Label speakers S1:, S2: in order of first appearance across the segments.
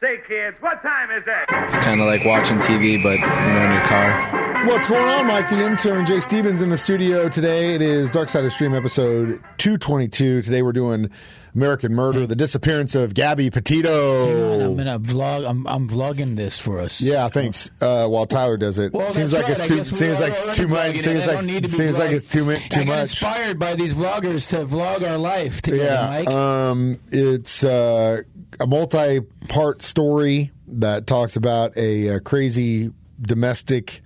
S1: Say, kids, what time is it?
S2: It's kind of like watching TV, but, in your car.
S3: What's going on, Mike the Intern? Jay Stevens in the studio today. It is Dark Side of Stream episode 222. Today we're doing American Murder, the disappearance of Gabby Petito.
S4: I'm going to vlog. I'm vlogging this for us.
S3: Yeah, thanks. While Tyler does it.
S4: Well,
S3: seems like it's too much. Seems like it's too much.
S4: I get inspired by these vloggers to vlog our life together, Mike.
S3: It's a multi-part story that talks about a crazy domestic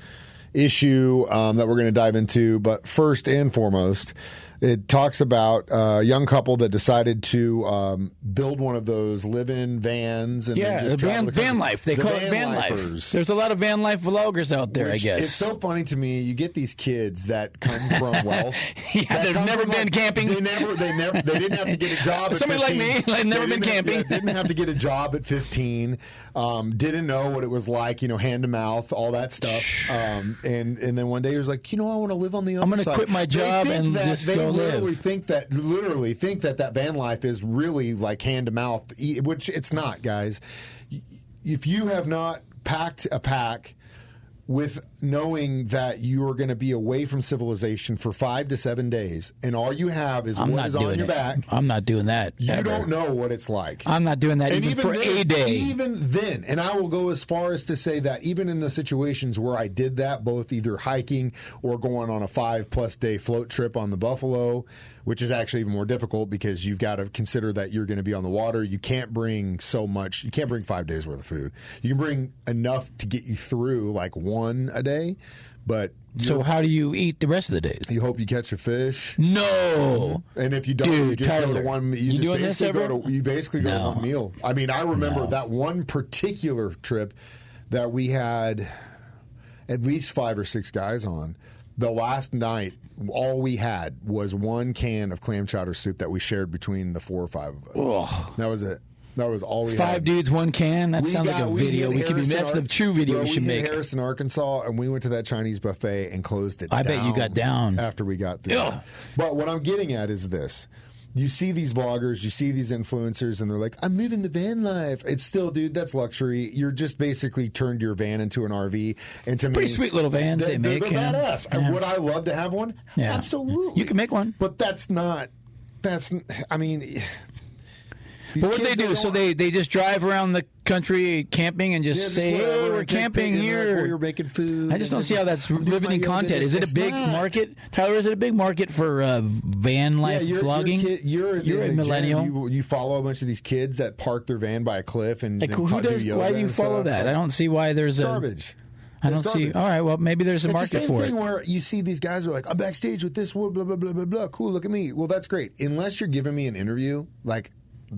S3: issue that we're going to dive into. But first and foremost, it talks about a young couple that decided to build one of those live-in vans. And then just
S4: van life. They call it van life. There's a lot of van life vloggers out there, I guess.
S3: It's so funny to me. You get these kids that come from wealth.
S4: They've never been camping.
S3: They didn't have to get a job at 15.
S4: Somebody like me, I've never been camping.
S3: Didn't have to get a job at 15. Didn't know what it was like, hand to mouth, all that stuff. And then one day he was like, I want to live on the other side.
S4: I'm going to quit my job and just go
S3: literally
S4: live.
S3: think that van life is really like hand to mouth, which it's not, guys. If you have not packed a pack with knowing that you are going to be away from civilization for 5 to 7 days, and all you have is what is on your back.
S4: I'm not doing that.
S3: You don't know what it's like.
S4: I'm not doing that even for a day.
S3: Even then, and I will go as far as to say that even in the situations where I did that, both either hiking or going on a 5+ day float trip on the Buffalo, which is actually even more difficult because you've got to consider that you're going to be on the water. You can't bring so much. You can't bring 5 days worth of food. You can bring enough to get you through like one a day. But
S4: so how do you eat the rest of the days?
S3: You hope you catch a fish.
S4: No.
S3: And if you don't, you just go to one. You basically go to one meal. I mean, I remember that one particular trip that we had at least 5 or 6 guys on. The last night, all we had was one can of clam chowder soup that we shared between the 4 or 5 of us.
S4: Oh.
S3: That was it. That was all we had.
S4: 5 dudes, 1 can? That sounds like a video. That's the true video we should make.
S3: We hit Harrison, Arkansas, and we went to that Chinese buffet and closed it down.
S4: I bet you got down.
S3: After we got through. But what I'm getting at is this. You see these vloggers, you see these influencers, and they're like, I'm living the van life. It's still, dude, that's luxury. You're just basically turned your van into an RV. And to me,
S4: pretty sweet little vans they make.
S3: They're badass. Yeah. Would I love to have one?
S4: Yeah.
S3: Absolutely.
S4: You can make one.
S3: But I mean...
S4: But what they do, so they just drive around the country camping and just say, we're camping here.
S3: Or you're making food.
S4: I just don't see how that's riveting content. Is it a big market? Tyler, is it a big market for van life vlogging?
S3: You're
S4: a millennial.
S3: You follow a bunch of these kids that park their van by a cliff and
S4: who does? Why do you follow that? I don't see why there's
S3: garbage.
S4: I don't see. All right, well, maybe there's a market for it.
S3: It's the same thing where you see these guys who are like, I'm backstage with this wood, blah, blah, blah, blah, blah. Cool, look at me. Well, that's great. Unless you're giving me an interview, like...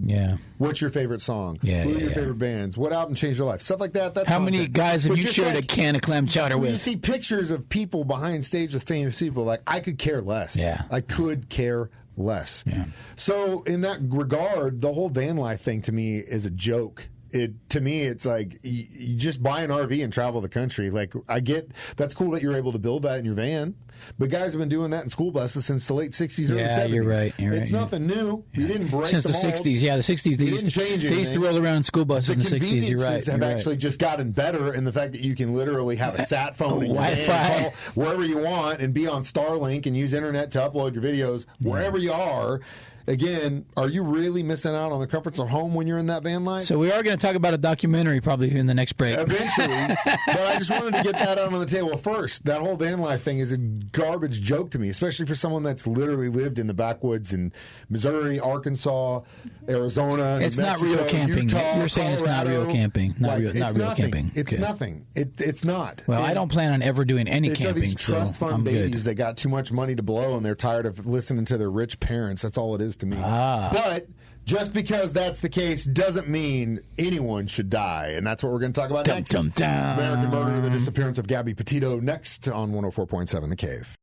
S4: Yeah.
S3: What's your favorite song? Who are your favorite bands? What album changed your life? Stuff like that. That's
S4: how many guys have you shared a can of clam chowder with?
S3: You see pictures of people behind stage with famous people. Like, I could care less.
S4: Yeah.
S3: I could care less.
S4: Yeah.
S3: So in that regard, the whole van life thing to me is a joke. To me, it's like you just buy an RV and travel the country. Like, I get that's cool that you're able to build that in your van, but guys have been doing that in school buses since the late 60s, early 70s.
S4: You're right.
S3: It's nothing new. You didn't break
S4: since the 60s. Yeah, the 60s. They used to roll around school buses in the 60s. You're right.
S3: Have actually just gotten better in the fact that you can literally have a sat phone in your van, call wherever you want, and be on Starlink and use internet to upload your videos wherever you are. Again, are you really missing out on the comforts of home when you're in that van life?
S4: So we are going to talk about a documentary probably in the next break.
S3: Eventually. But I just wanted to get that out on the table first. That whole van life thing is a garbage joke to me, especially for someone that's literally lived in the backwoods in Missouri, Arkansas, Arizona,
S4: It's
S3: New Mexico,
S4: not real camping.
S3: Utah,
S4: You're saying
S3: Colorado.
S4: It's not real camping. Not real camping.
S3: It's nothing. It's not.
S4: Well, I don't plan on ever doing any camping.
S3: It's these trust fund babies
S4: that
S3: that got too much money to blow and they're tired of listening to their rich parents. That's all it is to me. But just because that's the case doesn't mean anyone should die. And that's what we're going to talk about next. American Murder, the disappearance of Gabby Petito, next on 104.7 The Cave.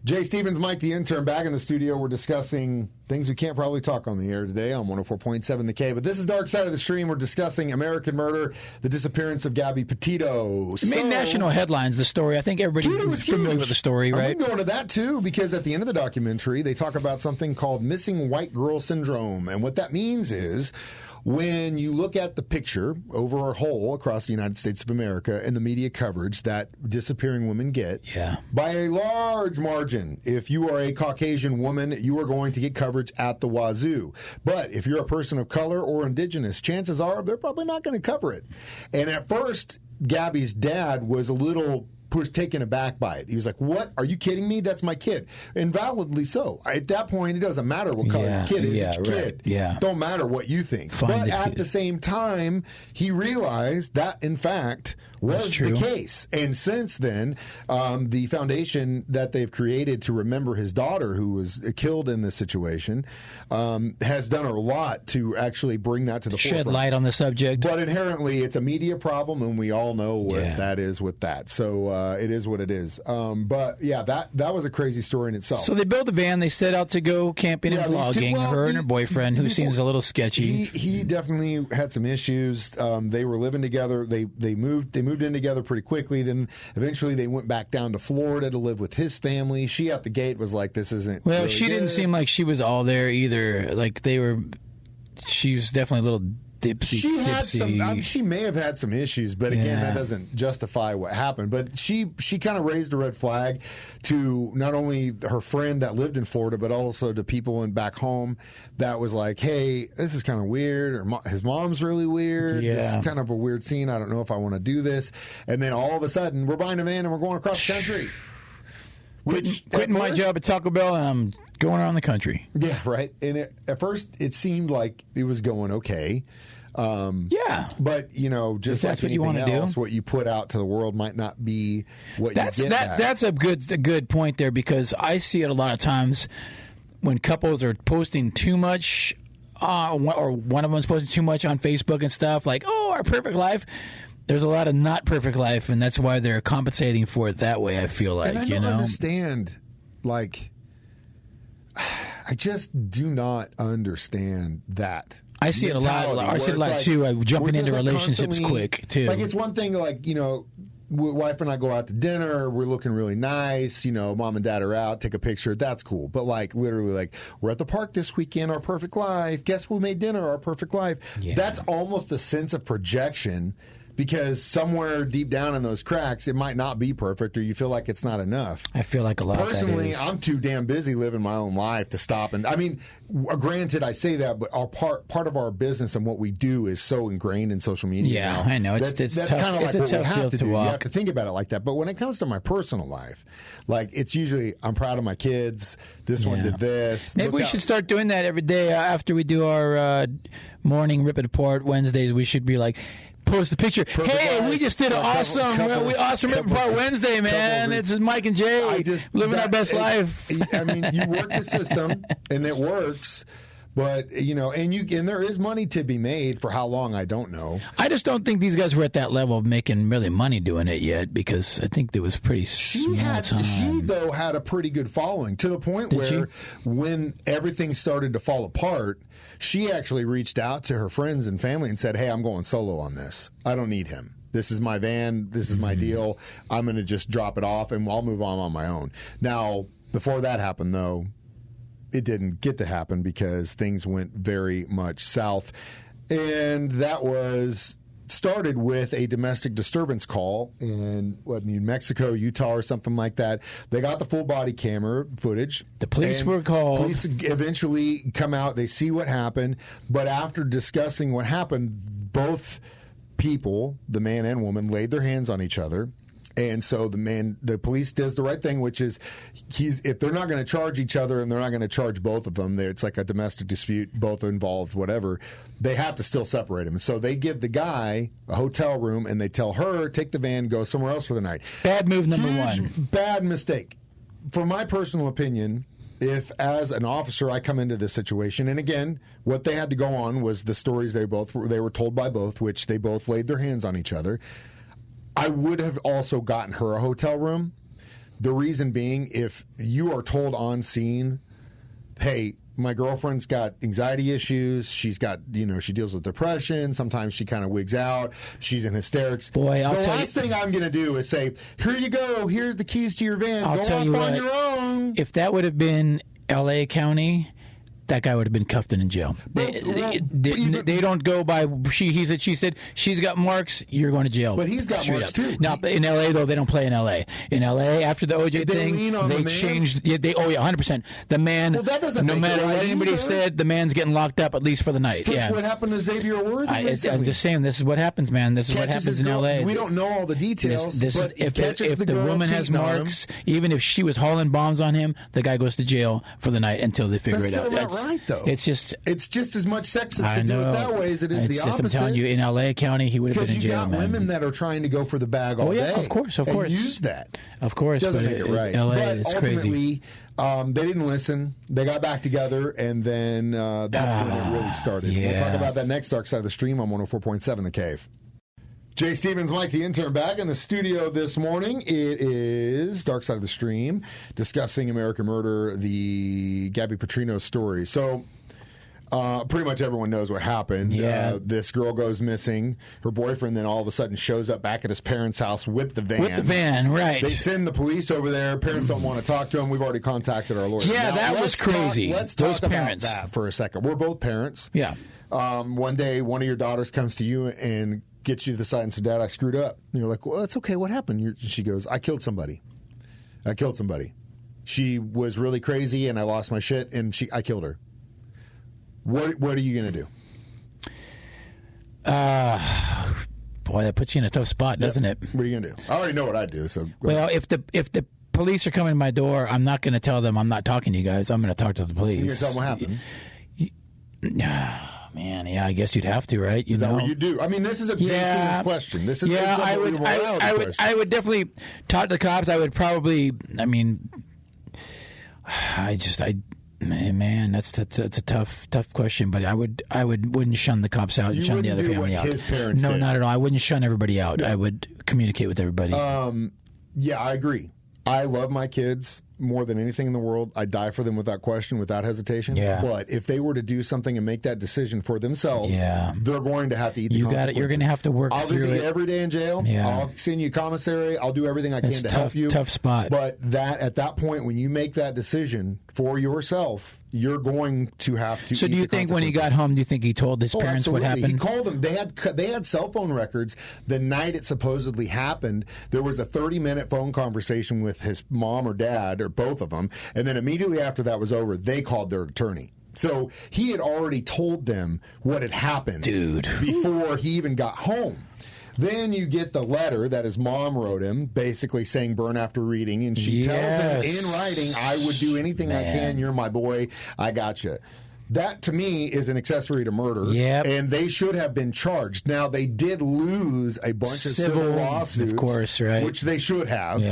S3: Jay Stevens, Mike the Intern, back in the studio. We're discussing things we can't probably talk on the air today on 104.7 The Cave. But this is Dark Side of the Stream. We're discussing American Murder, the disappearance of Gabby Petito.
S4: It made national headlines, the story. I think everybody was familiar with the story, right?
S3: I'm going to that, too, because at the end of the documentary, they talk about something called missing white girl syndrome. And what that means is when you look at the picture over a whole across the United States of America and the media coverage that disappearing women get, by a large margin, if you are a Caucasian woman, you are going to get coverage at the wazoo. But if you're a person of color or indigenous, chances are they're probably not going to cover it. And at first, Gabby's dad was a little taken aback by it. He was like, "What? Are you kidding me? That's my kid." And validly so. At that point, it doesn't matter what color your kid is. It's your kid. Don't matter what you think. But at the same time, he realized that, in fact, was the case. And since then, the foundation that they've created to remember his daughter, who was killed in this situation, has done a lot to actually bring that to the forefront.
S4: Shed light on the subject.
S3: But inherently, it's a media problem, and we all know what that is with that. So it is what it is. But yeah, that was a crazy story in itself.
S4: So they built a van. They set out to go camping and vlogging. Her and her boyfriend, who seems a little sketchy.
S3: He definitely had some issues. They were living together. They moved in together pretty quickly. Then eventually they went back down to Florida to live with his family. She out the gate was like, "This isn't."
S4: Well,
S3: really
S4: she didn't seem like she was all there either. Like she was definitely a little dipsy.
S3: She had some. She may have had some issues, but again, that doesn't justify what happened. But she kind of raised a red flag to not only her friend that lived in Florida, but also to people back home that was like, "Hey, this is kind of weird." Or his mom's really weird. This is kind of a weird scene. I don't know if I want to do this. And then all of a sudden, we're buying a van and we're going across the country.
S4: Quitting my job at Taco Bell, and I'm going around the country.
S3: Yeah, right. And at first, it seemed like it was going okay. But just like anything else, what you put out to the world might not be what you get back.
S4: That's a good point there, because I see it a lot of times when couples are posting too much, or one of them's posting too much on Facebook and stuff, like, "Oh, our perfect life." There's a lot of not perfect life, and that's why they're compensating for it that way, I feel like.
S3: And I don't understand, like, I just do not understand that.
S4: I see it a lot. I see it a lot too. Jumping into relationships quick too.
S3: Like, it's one thing, like, wife and I go out to dinner. We're looking really nice. Mom and dad are out. Take a picture. That's cool. But like, literally, like, we're at the park this weekend. Our perfect life. Guess who made dinner? Our perfect life. Yeah. That's almost a sense of projection. Because somewhere deep down in those cracks, it might not be perfect, or you feel like it's not enough.
S4: I feel like a lot
S3: personally,
S4: of that is.
S3: I'm too damn busy living my own life to stop. And I mean, granted, I say that, but our part of our business and what we do is so ingrained in social media.
S4: Yeah,
S3: now.
S4: I know. It's
S3: that's
S4: tough.
S3: kind of like
S4: it's
S3: what
S4: a
S3: we
S4: tough
S3: have to do.
S4: walk.
S3: You have to think about it like that. But when it comes to my personal life, like, it's usually, I'm proud of my kids. This one did this.
S4: Maybe we should start doing that every day after we do our morning Rip It Apart Wednesdays. We should be like, post the picture. Hey, we just did an awesome Rip Apart Wednesday, man. It's Mike and Jay living our best life.
S3: I mean, you work the system, and it works. But, and there is money to be made. For how long, I don't know.
S4: I just don't think these guys were at that level of making really money doing it yet, because I think there was pretty small time.
S3: She, though, had a pretty good following, to the point where when everything started to fall apart, she actually reached out to her friends and family and said, "Hey, I'm going solo on this. I don't need him. This is my van. This is my deal. I'm going to just drop it off, and I'll move on my own." Now, before that happened, though, it didn't get to happen because things went very much south. And that was started with a domestic disturbance call in Mexico, Utah, or something like that. They got the full body camera footage.
S4: The police were called.
S3: Police eventually come out. They see what happened. But after discussing what happened, both people, the man and woman, laid their hands on each other. And so the police does the right thing, which is if they're not going to charge each other and they're not going to charge both of them, it's like a domestic dispute, both involved, whatever, they have to still separate them. So they give the guy a hotel room and they tell her, take the van, go somewhere else for the night.
S4: Bad move number one.
S3: Bad mistake. For my personal opinion, if as an officer I come into this situation, and again, what they had to go on was the stories they were told by both, which they both laid their hands on each other. I would have also gotten her a hotel room. The reason being, if you are told on scene, hey, my girlfriend's got anxiety issues, she's got, she deals with depression, sometimes she kind of wigs out, she's in hysterics.
S4: Boy,
S3: the last thing I'm going to do is say, here you go, here's the keys to your van,
S4: I'll
S3: go
S4: tell
S3: off
S4: you
S3: on
S4: what,
S3: your own.
S4: If that would have been L.A. County, that guy would have been cuffed and in jail. They don't go by he said, she said, she's got marks, you're going to jail.
S3: But he's got marks too.
S4: Now, in L.A., though, they don't play in L.A. In L.A., after the OJ thing, they changed. 100%. The man,
S3: well, that doesn't
S4: no matter what anybody said, the man's getting locked up at least for the night.
S3: Yeah. What happened to Xavier Worthy?
S4: I'm just saying, this is what happens, man. This is what happens in L.A.
S3: We don't know all the details. But
S4: if the woman has marks, even if she was hauling bombs on him, the guy goes to jail for the night until they figure it out.
S3: That's not right, though.
S4: It's just
S3: as much sexist to do it that way as it is the opposite.
S4: I'm telling you, in L.A. County, he would have been in jail, man.
S3: Because you got women that are trying to go for the bag all day.
S4: Of course.
S3: And use that.
S4: Of course.
S3: Doesn't make it right.
S4: L.A.
S3: But
S4: is
S3: ultimately,
S4: crazy.
S3: They didn't listen. They got back together, and then that's when it really started.
S4: Yeah.
S3: We'll talk about that next Dark Side of the Stream on 104.7 The Cave. Jay Stevens, Mike the Intern, back in the studio this morning. It is Dark Side of the Stream, discussing American Murder, the Gabby Petito story. So, pretty much everyone knows what happened.
S4: Yeah.
S3: This girl goes missing. Her boyfriend then all of a sudden shows up back at his parents' house with the van.
S4: With the van, right.
S3: They send the police over there. Parents don't want to talk to him. We've already contacted our lawyer.
S4: Yeah, that was crazy.
S3: Let's
S4: Those
S3: talk
S4: parents.
S3: about that for a second. We're both parents.
S4: Yeah.
S3: One day, one of your daughters comes to you and gets you to the side and says, "Dad, I screwed up." And you're like, "Well, that's okay. What happened?" She goes, "I killed somebody. She was really crazy, and I lost my shit, and I killed her." What are you going to do?
S4: Boy, that puts you in a tough spot, doesn't it?
S3: What are you going to do? I already know what I'd do. So
S4: well, if the police are coming to my door, I'm not going to tell them I'm not talking to you guys. I'm going to talk to the police.
S3: You're going to tell them what happened?
S4: Man, yeah, I guess you'd have to, right?
S3: Is that what you do? I mean, this is a Jason's question. This is
S4: I would definitely talk to the cops. I would probably. I mean, man, that's a tough question. But I wouldn't shun the cops out and shun the other family out.
S3: His parents
S4: no,
S3: did. Not
S4: at all. I wouldn't shun everybody out. Yeah. I would communicate with everybody.
S3: Yeah, I agree. I love my kids more than anything in the world. I die for them without question, without hesitation.
S4: Yeah.
S3: But if they were to do something and make that decision for themselves, they're going to have to eat the consequences.
S4: You're going to have to work
S3: I'll
S4: through
S3: visit
S4: it.
S3: you every day in jail.
S4: Yeah.
S3: I'll send you commissary. I'll do everything I can to help you.
S4: Tough spot.
S3: But at that point, when you make that decision for yourself, you're going to have to.
S4: So, do you think when he got home, do you think he told his parents
S3: absolutely.
S4: what happened?
S3: He called them. They had cell phone records the night it supposedly happened. There was a 30-minute phone conversation with his mom or dad or both of them, and then immediately after that was over, they called their attorney. So he had already told them what had happened,
S4: dude,
S3: before he even got home. Then you get the letter that his mom wrote him, basically saying burn after reading, and she tells him in writing, "I would do anything I can. You're my boy. I got you." That, to me, is an accessory to murder, and they should have been charged. Now, they did lose a bunch of civil lawsuits,
S4: of course, right?
S3: Which they should have,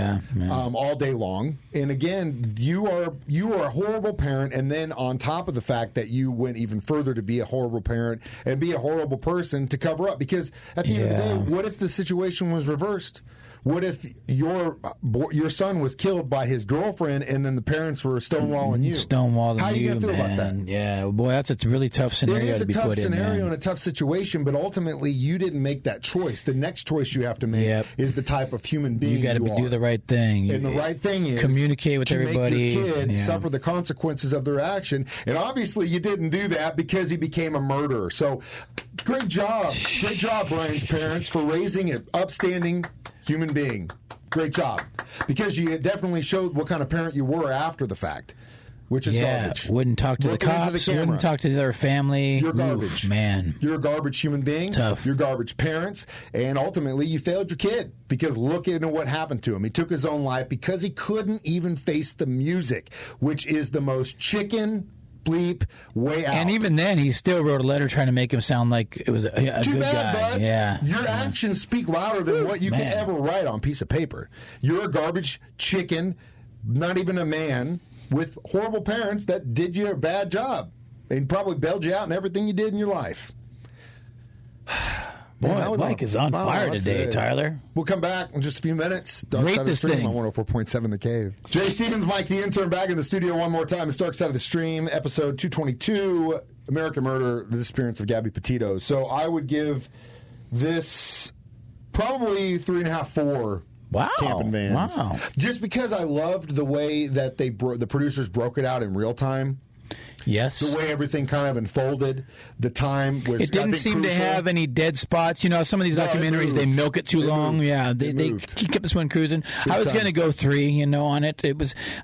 S3: all day long. And again, you are a horrible parent, and then on top of the fact that you went even further to be a horrible parent and be a horrible person to cover up. Because at the end of the day, what if the situation was reversed? What if your son was killed by his girlfriend and then the parents were stonewalling you?
S4: How
S3: are you
S4: going to
S3: feel about that?
S4: Yeah, boy, that's a really tough scenario to be put in. It is a tough scenario
S3: and a tough situation, but ultimately you didn't make that choice. The next choice you have to make is the type of human being you
S4: got to do the right thing.
S3: And the right thing is
S4: communicate with everybody.
S3: Make your kid suffer the consequences of their action. And obviously you didn't do that because he became a murderer. So great job. Great job, Brian's parents, for raising an upstanding human being. Great job. Because you definitely showed what kind of parent you were after the fact, which is garbage.
S4: Wouldn't talk to the cops, wouldn't talk to their family.
S3: You're garbage.
S4: Man.
S3: You're a garbage human being.
S4: Tough.
S3: You're garbage parents. And ultimately, you failed your kid because look at what happened to him. He took his own life because he couldn't even face the music, which is the most chicken bleep way out.
S4: And even then, he still wrote a letter trying to make him sound like it was a
S3: Too
S4: good
S3: bad,
S4: guy.
S3: Bud.
S4: Yeah,
S3: your actions speak louder than what you can ever write on a piece of paper. You're a garbage chicken, not even a man, with horrible parents that did you a bad job and probably bailed you out in everything you did in your life.
S4: Boy, Mike is on fire today, Tyler.
S3: We'll come back in just a few minutes. Dark
S4: Rate
S3: Side of the
S4: this
S3: Stream
S4: thing.
S3: on 104.7 The Cave. Jay Stevens, Mike the Intern, back in the studio one more time. It's Dark Side of the Stream, episode 222, American Murder, the disappearance of Gabby Petito. So I would give this probably 3.5, 4 camping vans.
S4: Wow.
S3: Just because I loved the way that the producers broke it out in real time.
S4: Yes.
S3: The way everything kind of unfolded, the time was.
S4: It didn't seem to have any dead spots. You know, some of these documentaries, they milk it too long.
S3: Moved.
S4: Yeah, they kept this one cruising. I was going to go 3, you know, on it.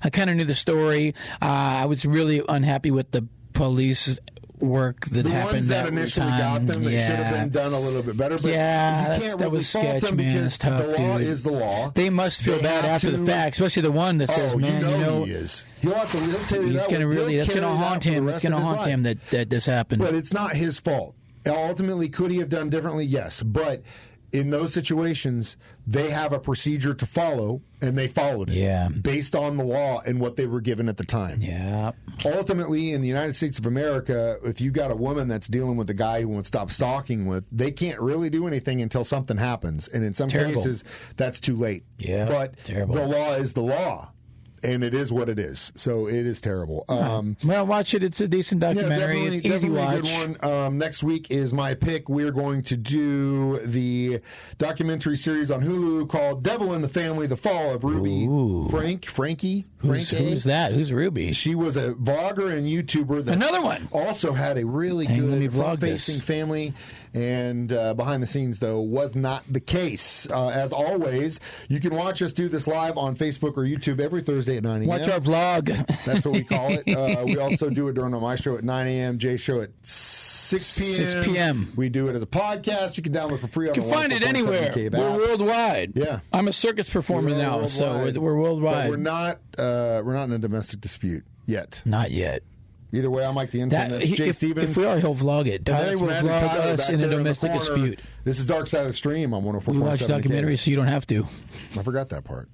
S4: I kind of knew the story. I was really unhappy with the police work that happened.
S3: The ones that initially got them, they should have been done a little bit better. But you can't really fault them because the law is the law.
S4: They must feel bad after the fact, especially the one that says, "Man, you know,
S3: he is. He'll tell you
S4: he's going to really. That's going to haunt him. It's going to haunt him that this happened."
S3: But it's not his fault. Ultimately, could he have done differently? Yes, but in those situations, they have a procedure to follow, and they followed it based on the law and what they were given at the time.
S4: Yeah.
S3: Ultimately, in the United States of America, if you got a woman that's dealing with a guy who won't stop stalking with, they can't really do anything until something happens. And in some cases, that's too late.
S4: Yeah.
S3: But the law is the law. And it is what it is. So it is terrible.
S4: Well, watch it. It's a decent documentary. It's easy watch.
S3: A good one. Next week is my pick. We're going to do the documentary series on Hulu called Devil in the Family, The Fall of Ruby Frankie.
S4: Who's that? Who's Ruby?
S3: She was a vlogger and YouTuber that
S4: another one.
S3: Also had a really good front-facing family. And behind the scenes, though, was not the case. As always, you can watch us do this live on Facebook or YouTube every Thursday at 9 a.m.
S4: Watch our vlog.
S3: That's what we call it. We also do it during my show at 9 a.m., Jay's show at 6 p.m.
S4: 6 p.m.
S3: We do it as a podcast. You can download for free on
S4: the You can find it anywhere. We're worldwide.
S3: Yeah.
S4: I'm a circus performer now, so we're worldwide.
S3: But we're not in a domestic dispute yet.
S4: Not yet.
S3: Either way, I'm like the intern. That's Jay Stevens.
S4: If we are, he'll vlog it. Tyler will vlog us in a domestic dispute.
S3: This is Dark Side of the Stream on 104.7.
S4: We watch documentaries, so you don't have to.
S3: I forgot that part.